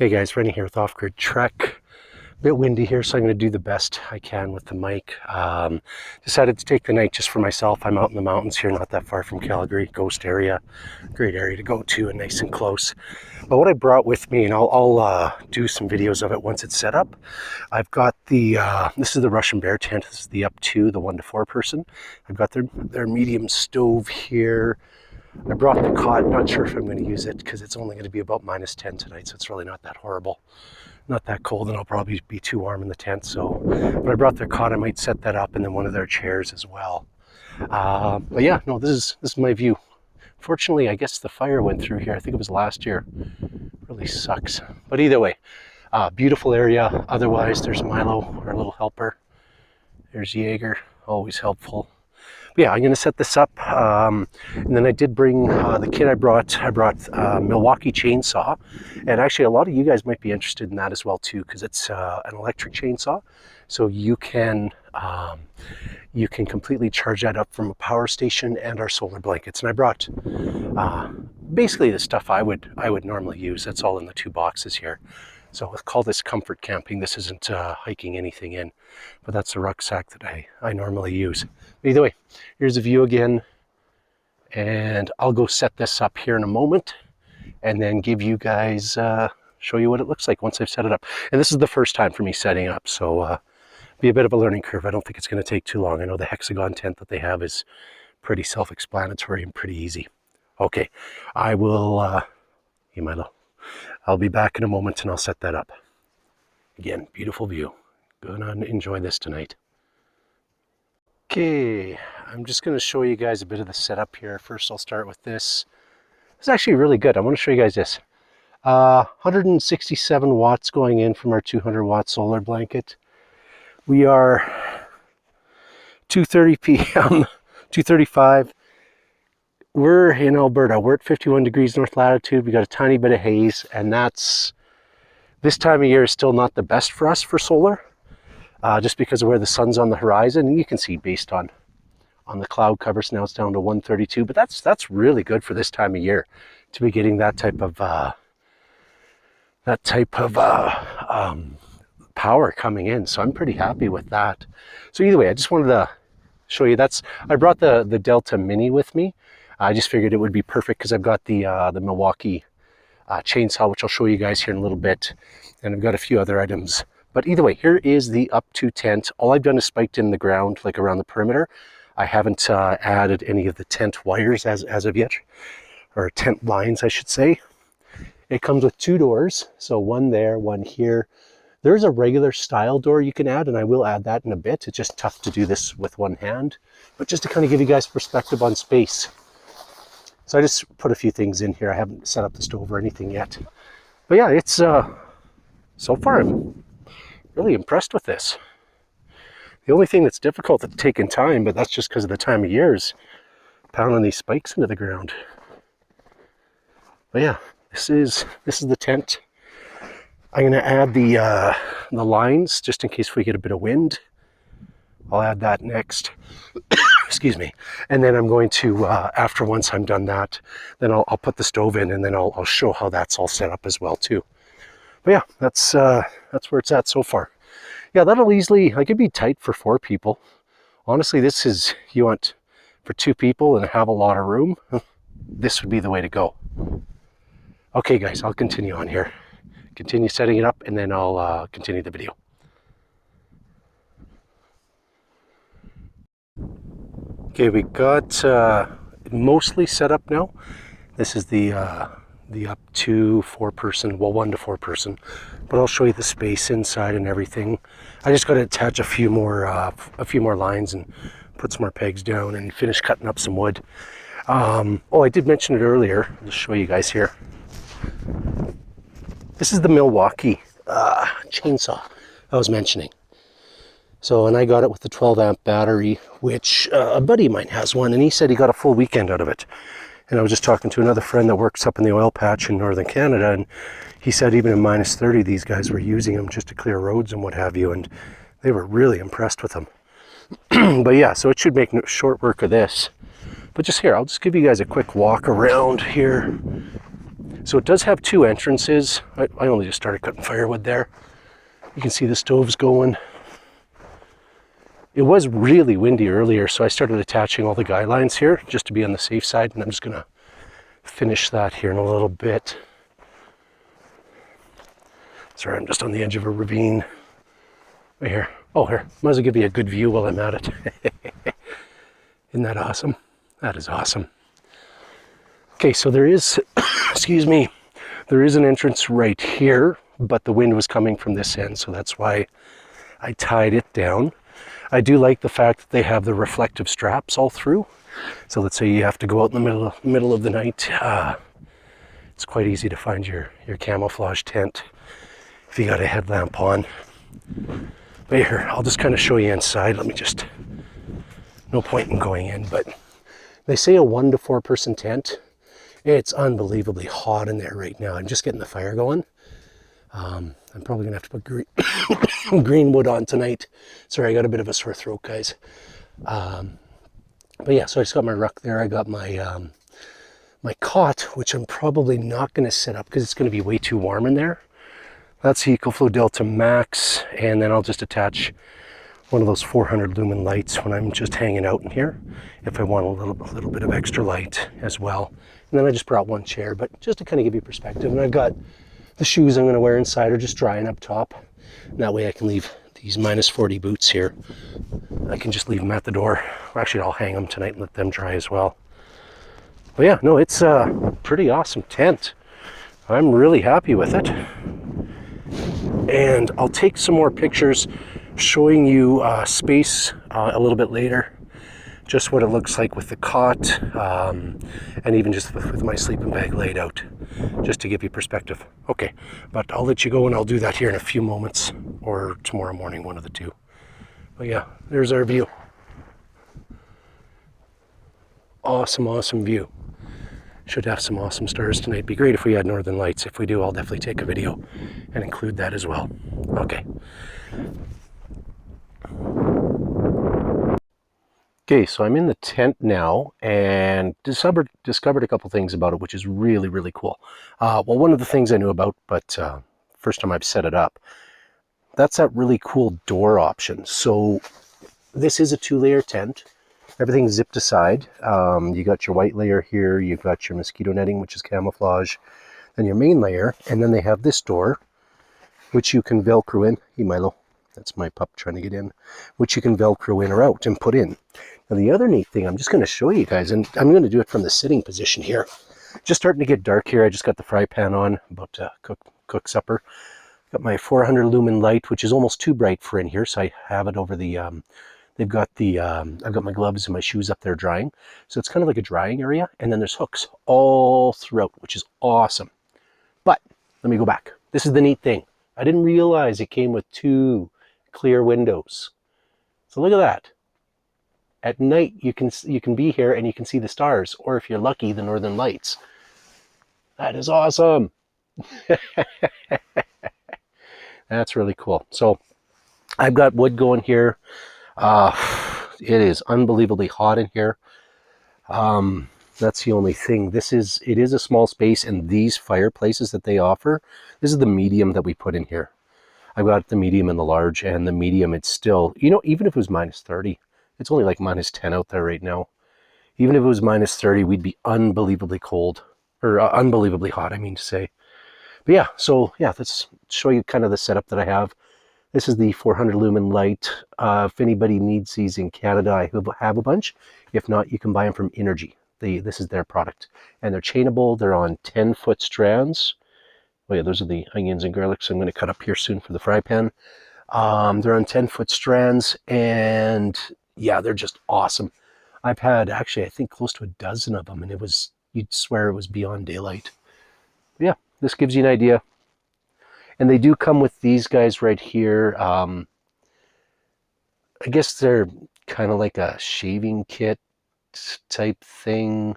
Hey guys, Rennie here with Off Grid Trek. A bit windy here, so I'm going to do the best I can with the mic. Decided to take the night just for myself. I'm out in the mountains here, not that far from Calgary, Ghost area. Great area to go to and nice and close. But what I brought with me, and I'll do some videos of it once it's set up. I've got the, this is the Russian Bear tent. This is the UP2, the 1 to 4 person. I've got their medium stove here. I brought the cot, not sure if I'm going to use it because it's only going to be about -10 tonight, so it's really not that horrible. Not that cold, and I'll probably be too warm in the tent, so. But I brought their cot, I might set that up, and then one of their chairs as well. But yeah, no, this is my view. Fortunately, I guess the fire went through here. I think it was last year. Really sucks. But either way, beautiful area. Otherwise, there's Milo, our little helper. There's Jaeger, always helpful. But yeah, I'm going to set this up, and then I did bring the kit I brought a Milwaukee chainsaw, and actually a lot of you guys might be interested in that as well too, because it's an electric chainsaw, so you can completely charge that up from a power station and our solar blankets. And I brought basically the stuff I would normally use. That's all in the 2 boxes here. So I'll call this comfort camping. This isn't hiking anything in, but that's the rucksack that I normally use. But either way, here's the view again, and I'll go set this up here in a moment and then give you guys, show you what it looks like once I've set it up. And this is the first time for me setting up, so be a bit of a learning curve. I don't think it's going to take too long. I know the hexagon tent that they have is pretty self-explanatory and pretty easy. Okay, I will, hey Milo. I'll be back in a moment and I'll set that up. Again, beautiful view. Gonna enjoy this tonight. Okay, I'm just going to show you guys a bit of the setup here. First, I'll start with this. It's actually really good. I want to show you guys this. 167 watts going in from our 200 watt solar blanket. We are 2:30 p.m., 2:35. We're in Alberta. We're at 51 degrees north latitude. We got a tiny bit of haze, and that's, this time of year is still not the best for us for solar, just because of where the sun's on the horizon. And you can see based on the cloud covers now it's down to 132, but that's really good for this time of year to be getting that type of power coming in. So I'm pretty happy with that. So either way, I just wanted to show you I brought the Delta Mini with me. I just figured it would be perfect because I've got the Milwaukee chainsaw, which I'll show you guys here in a little bit. And I've got a few other items. But either way, here is the UP2 tent. All I've done is spiked in the ground, like around the perimeter. I haven't added any of the tent wires as of yet, or tent lines, I should say. It comes with 2 doors, so one there, one here. There's a regular style door you can add, and I will add that in a bit. It's just tough to do this with one hand. But just to kind of give you guys perspective on space. So I just put a few things in here. I haven't set up the stove or anything yet. But yeah, it's, so far I'm really impressed with this. The only thing that's difficult that's taken time, but that's just because of the time of year, is pounding these spikes into the ground. But yeah, this is the tent. I'm going to add the lines just in case we get a bit of wind. I'll add that next. Excuse me. And then I'm going to, after once I'm done that, then I'll put the stove in, and then I'll show how that's all set up as well too. But yeah, that's where it's at so far. Yeah, that'll easily, like, it'd be tight for 4 people. Honestly, this is, you want for 2 people and have a lot of room, this would be the way to go. Okay guys, I'll continue on here. Continue setting it up, and then I'll continue the video. Okay, we got mostly set up now. This is the UP2 4-person, well, 1 to 4 person, but I'll show you the space inside and everything. I just got to attach a few more lines and put some more pegs down and finish cutting up some wood. Oh, I did mention it earlier. I'll just show you guys here. This is the Milwaukee chainsaw I was mentioning. So, and I got it with the 12 amp battery, which a buddy of mine has one, and he said he got a full weekend out of it. And I was just talking to another friend that works up in the oil patch in northern Canada, and he said even in -30, these guys were using them just to clear roads and what have you, and they were really impressed with them. But yeah, so it should make short work of this. But just here, I'll just give you guys a quick walk around here. So it does have two entrances. I only just started cutting firewood there. You can see the stoves going. It was really windy earlier, so I started attaching all the guy lines here just to be on the safe side, and I'm just gonna finish that here in a little bit. Sorry, I'm just on the edge of a ravine. Right here. Oh, here. Might as well give you a good view while I'm at it. Isn't that awesome? That is awesome. Okay, so there is, excuse me, there is an entrance right here, but the wind was coming from this end, so that's why I tied it down. I do like the fact that they have the reflective straps all through. So let's say you have to go out in the middle of the night. It's quite easy to find your camouflage tent if you got a headlamp on. But here, I'll just kind of show you inside. Let me just, no point in going in, but they say a 1 to 4 person tent. It's unbelievably hot in there right now. I'm just getting the fire going. I'm probably gonna have to put green wood on tonight. Sorry, I got a bit of a sore throat, guys. But yeah, so I just got my ruck there. I got my my cot, which I'm probably not gonna set up because it's gonna be way too warm in there. That's the EcoFlow Delta Max, and then I'll just attach one of those 400 Lumen lights when I'm just hanging out in here, if I want a little bit of extra light as well. And then I just brought one chair, but just to kind of give you perspective. And I've got the shoes I'm going to wear inside are just drying up top. And that way I can leave these -40 boots here. I can just leave them at the door. Actually, I'll hang them tonight and let them dry as well. But yeah, no, it's a pretty awesome tent. I'm really happy with it. And I'll take some more pictures showing you space a little bit later. Just what it looks like with the cot, and even just with my sleeping bag laid out, just to give you perspective. Okay, but I'll let you go and I'll do that here in a few moments, or tomorrow morning, one of the two. But yeah, there's our view. Awesome, awesome view. Should have some awesome stars tonight. Be great if we had northern lights. If we do, I'll definitely take a video and include that as well. Okay. Okay, so I'm in the tent now and discovered a couple things about it, which is really, really cool. Well, one of the things I knew about, but first time I've set it up, that's that really cool door option. So this is a 2-layer tent. Everything's zipped aside. You got your white layer here, you've got your mosquito netting, which is camouflage, then your main layer, and then they have this door, which you can Velcro in. Hey, Milo. That's my pup trying to get in, which you can Velcro in or out and put in. Now the other neat thing, I'm just going to show you guys, and I'm going to do it from the sitting position here. Just starting to get dark here. I just got the fry pan on, about to cook supper. Got my 400 Lumen light, which is almost too bright for in here, so I have it over the, they've got the, I've got my gloves and my shoes up there drying. So it's kind of like a drying area, and then there's hooks all throughout, which is awesome. But let me go back. This is the neat thing. I didn't realize it came with 2 clear windows. So look at that. At night you can be here and you can see the stars, or if you're lucky, the northern lights. That is awesome. That's really cool. So I've got wood going here. It is unbelievably hot in here. That's the only thing. It is a small space, and these fireplaces that they offer, this is the medium that we put in here. I've got the medium and the large, and the medium, it's still, you know, even if it was -30, it's only like -10 out there right now. Even if it was -30, we'd be unbelievably cold, or unbelievably hot, I mean to say. But yeah, so yeah, let's show you kind of the setup that I have. This is the 400 Lumen light. If anybody needs these in Canada, I have a bunch. If not, you can buy them from Energy. This is their product. And they're chainable. They're on 10-foot strands. Oh yeah, those are the onions and garlic, so I'm going to cut up here soon for the fry pan. They're on 10-foot strands, and yeah, they're just awesome. I've had, actually, I think close to a dozen of them, and you'd swear it was beyond daylight. But yeah, this gives you an idea. And they do come with these guys right here. I guess they're kind of like a shaving kit type thing.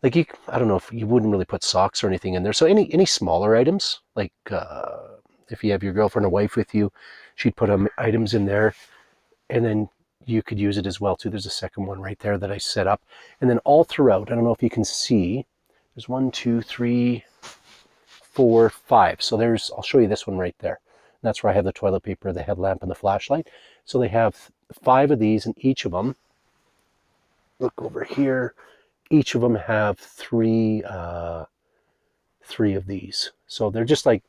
Like I don't know if you wouldn't really put socks or anything in there. So any smaller items, like if you have your girlfriend or wife with you, she'd put items in there, and then you could use it as well too. There's a second one right there that I set up. And then all throughout, I don't know if you can see, there's 1, 2, 3, 4, 5. So there's, I'll show you this one right there. That's where I have the toilet paper, the headlamp, and the flashlight. So they have 5 of these, and each of them, look over here, each of them have 3 of these. So they're just like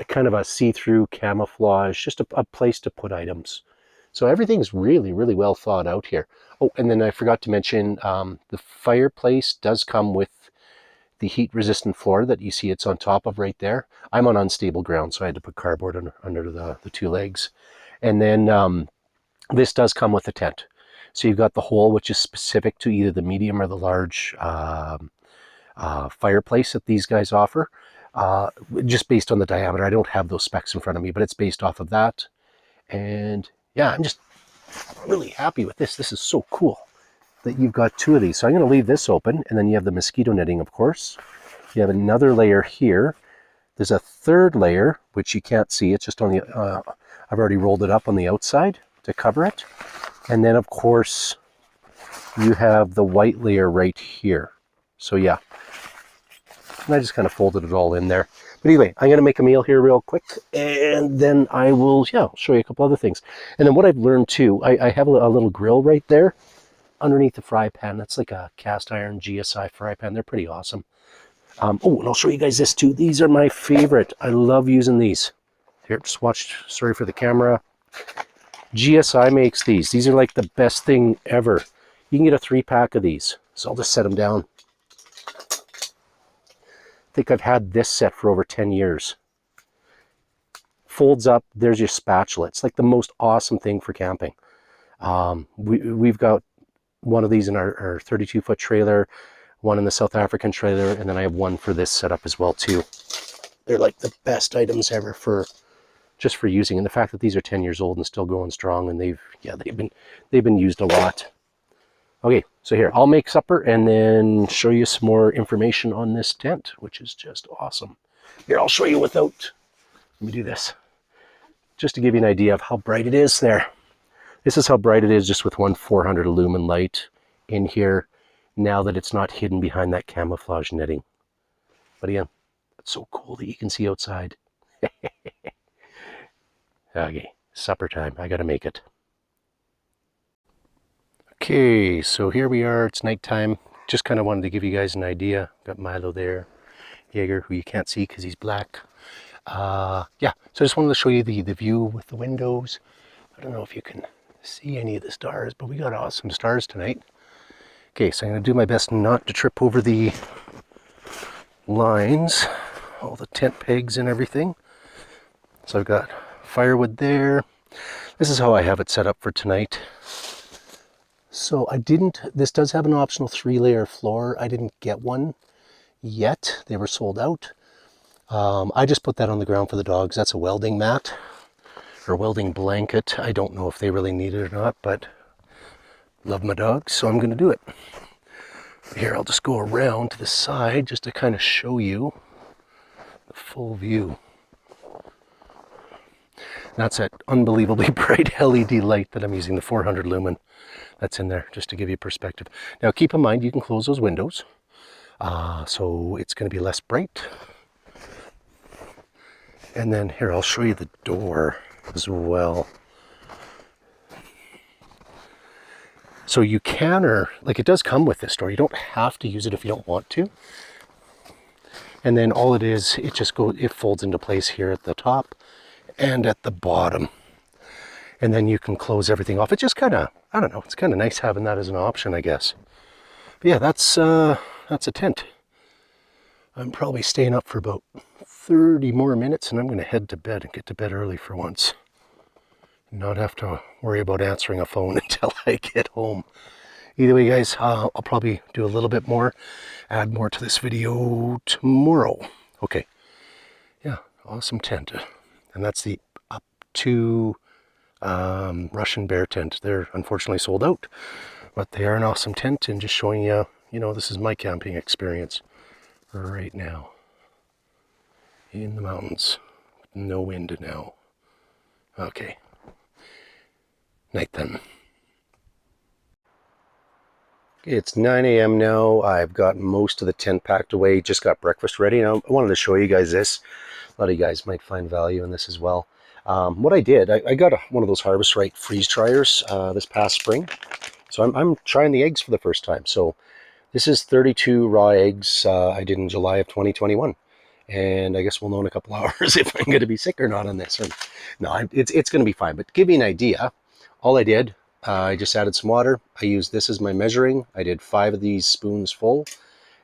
a kind of a see-through camouflage, just a place to put items. So everything's really, really well thought out here. Oh, and then I forgot to mention, the fireplace does come with the heat-resistant floor that you see it's on top of right there. I'm on unstable ground, so I had to put cardboard under the 2 legs. And then this does come with a tent. So you've got the hole, which is specific to either the medium or the large fireplace that these guys offer, just based on the diameter. I don't have those specs in front of me, but it's based off of that. And yeah, I'm just really happy with this. This is so cool that you've got 2 of these. So I'm going to leave this open, and then you have the mosquito netting, of course. You have another layer here. There's a 3rd layer, which you can't see. It's just on the, I've already rolled it up on the outside to cover it. And then, of course, you have the white layer right here. So yeah, and I just kind of folded it all in there. But anyway, I'm going to make a meal here real quick, and then I will, yeah, I'll show you a couple other things. And then what I've learned too, I have a little grill right there underneath the fry pan. That's like a cast iron GSI fry pan. They're pretty awesome. Oh, and I'll show you guys this too. These are my favorite. I love using these. Here, just watch. Sorry for the camera. GSI makes these. These are like the best thing ever. You can get a 3-pack of these. So I'll just set them down. I think I've had this set for over 10 years. Folds up. There's your spatula. It's like the most awesome thing for camping. We've got one of these in our 32-foot trailer, one in the South African trailer, and then I have one for this setup as well too. They're like the best items ever for just for using, and the fact that these are 10 years old and still going strong, and they've been used a lot. Okay, so here I'll make supper and then show you some more information on this tent, which is just awesome. Here, I'll show you without. Let me do this just to give you an idea of how bright it is there. This is how bright it is just with one 400 Lumen Light in here, now that it's not hidden behind that camouflage netting. But again, it's so cool that you can see outside. Okay, supper time. I gotta make it. Okay, so here we are. It's nighttime. Just kind of wanted to give you guys an idea. Got Milo there, Jaeger, who you can't see because he's black. Yeah, so I just wanted to show you the view with the windows. I don't know if you can see any of the stars, but we got awesome stars tonight. Okay, so I'm going to do my best not to trip over the lines, all the tent pegs and everything. So I've got firewood there. This is how I have it set up for tonight. So this does have an optional 3-layer floor. I didn't get one yet. They were sold out. I just put that on the ground for the dogs. That's a welding mat or welding blanket. I don't know if they really need it or not, but love my dogs, so I'm going to do it. Here, I'll just go around to the side just to kind of show you the full view. That's that unbelievably bright LED light that I'm using, the 400 lumen. That's in there, just to give you perspective. Now, keep in mind, you can close those windows, so it's going to be less bright. And then here, I'll show you the door as well. So you can, or like it does come with this door. You don't have to use it if you don't want to. And then all it is, it folds into place here at the top and at the bottom. And then you can close everything off. It's just kind of, I don't know, it's kind of nice having that as an option, I guess. But yeah, that's a tent. I'm probably staying up for about 30 more minutes, and I'm going to head to bed and get to bed early for once. And not have to worry about answering a phone until I get home. Either way, guys, I'll probably do a little bit more, add more to this video tomorrow. Okay. Yeah, awesome tent. And that's the UP2 Russian Bear tent. They're unfortunately sold out, but they are an awesome tent, and just showing you, this is my camping experience right now. In the mountains. No wind now. Okay. Night then. It's 9 a.m. now. I've got most of the tent packed away. Just got breakfast ready. Now, I wanted to show you guys this. A lot of you guys might find value in this as well. What I did, I got one of those Harvest Right freeze dryers this past spring. So I'm trying the eggs for the first time. So this is 32 raw eggs I did in July of 2021. And I guess we'll know in a couple hours if I'm going to be sick or not on this. Or, no, it's going to be fine. But to give you an idea, all I did, I just added some water. I used this as my measuring. I did 5 of these spoons full,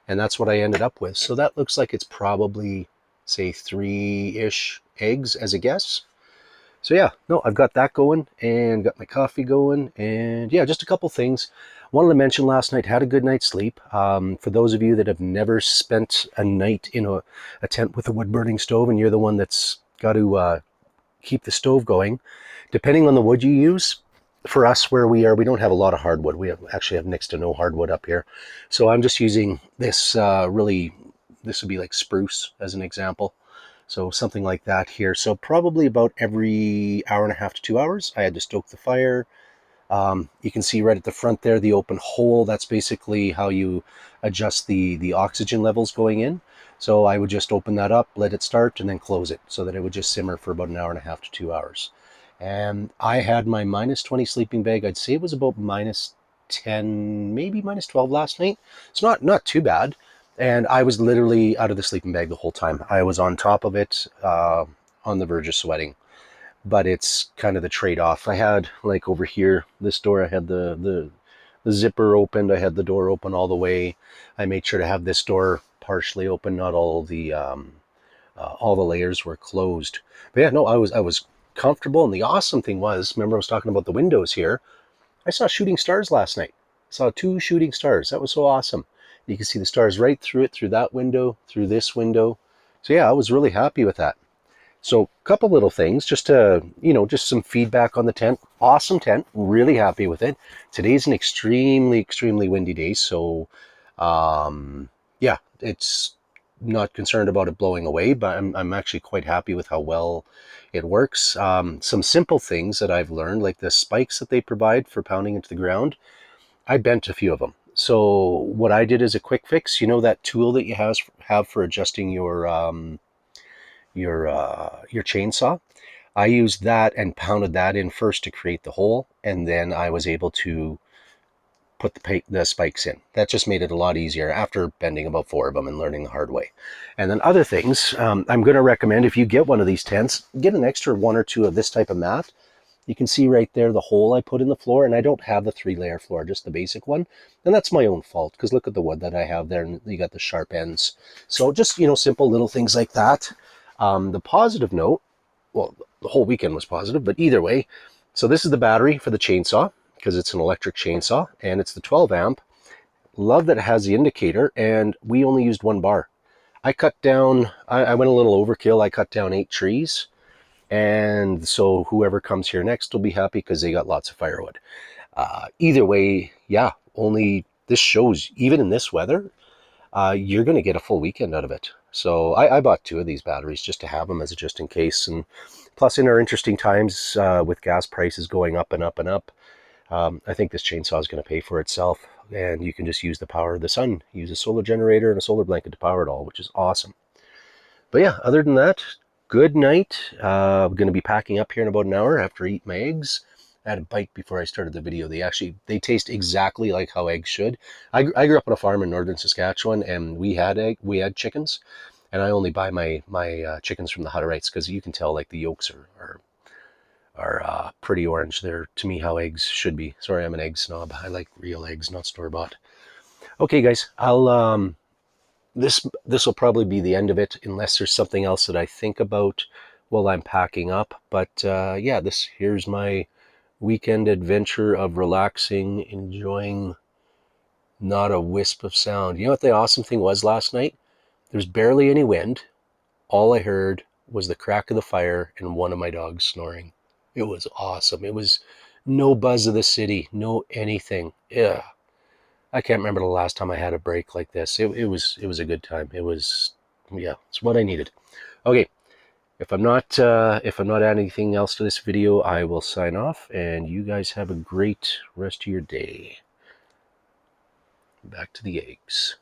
and that's what I ended up with. So that looks like it's probably, say, 3-ish eggs as a guess. So yeah, no, I've got that going and got my coffee going, and yeah, just a couple things. Wanted to mention last night, had a good night's sleep. For those of you that have never spent a night in a tent with a wood burning stove, and you're the one that's got to keep the stove going, depending on the wood you use, for us where we are, we don't have a lot of hardwood. We actually have next to no hardwood up here. So I'm just using this this would be like spruce as an example. So something like that here. So probably about every hour and a half to 2 hours, I had to stoke the fire. You can see right at the front there, the open hole. That's basically how you adjust the oxygen levels going in. So I would just open that up, let it start, and then close it so that it would just simmer for about an hour and a half to 2 hours. And I had my -20 sleeping bag. I'd say it was about -10, maybe -12 last night. It's not too bad. And I was literally out of the sleeping bag the whole time. I was on top of it, on the verge of sweating. But it's kind of the trade-off. I had, like over here, this door, I had the zipper opened. I had the door open all the way. I made sure to have this door partially open. Not all the layers were closed. But yeah, no, I was comfortable. And the awesome thing was, remember I was talking about the windows here. I saw shooting stars last night. I saw 2 shooting stars. That was so awesome. You can see the stars right through it, through that window, through this window. So yeah, I was really happy with that. So a couple little things, just to, just some feedback on the tent. Awesome tent, really happy with it. Today's an extremely, extremely windy day. So yeah, it's not concerned about it blowing away, but I'm actually quite happy with how well it works. Some simple things that I've learned, like the spikes that they provide for pounding into the ground, I bent a few of them. So what I did is a quick fix. You know that tool that you have for adjusting your chainsaw? I used that and pounded that in first to create the hole, and then I was able to put the spikes in. That just made it a lot easier after bending about 4 of them and learning the hard way. And then other things, I'm going to recommend, if you get one of these tents, get an extra 1 or 2 of this type of mat. You can see right there the hole I put in the floor, and I don't have the 3-layer floor, just the basic one. And that's my own fault, because look at the wood that I have there, and you got the sharp ends. So just, simple little things like that. The positive note, well, the whole weekend was positive, but either way, so this is the battery for the chainsaw, because it's an electric chainsaw, and it's the 12 amp. Love that it has the indicator, and we only used 1 bar. I cut down, I went a little overkill. I cut down 8 trees. And so whoever comes here next will be happy because they got lots of firewood. Either way, yeah, only this shows, even in this weather, you're going to get a full weekend out of it. So I bought 2 of these batteries just to have them as a just in case. And plus, in our interesting times with gas prices going up and up and up, I think this chainsaw is going to pay for itself. And you can just use the power of the sun, use a solar generator and a solar blanket to power it all, which is awesome. But yeah, other than that, good night. I'm going to be packing up here in about an hour after I eat my eggs. I had a bite before I started the video. They taste exactly like how eggs should. I grew up on a farm in northern Saskatchewan, and we had chickens, and I only buy my chickens from the Hutterites because you can tell like the yolks are pretty orange. They're, to me, how eggs should be. Sorry, I'm an egg snob. I like real eggs, not store-bought. Okay, guys, I'll this will probably be the end of it unless there's something else that I think about while I'm packing up. But yeah, here's my weekend adventure of relaxing, enjoying not a wisp of sound. You know what the awesome thing was last night? There's barely any wind. All I heard was the crack of the fire and one of my dogs snoring. It was awesome. It was no buzz of the city, no anything. Yeah. I can't remember the last time I had a break like this. It was a good time. Yeah, it's what I needed. Okay, if I'm not adding anything else to this video, I will sign off, and you guys have a great rest of your day. Back to the eggs.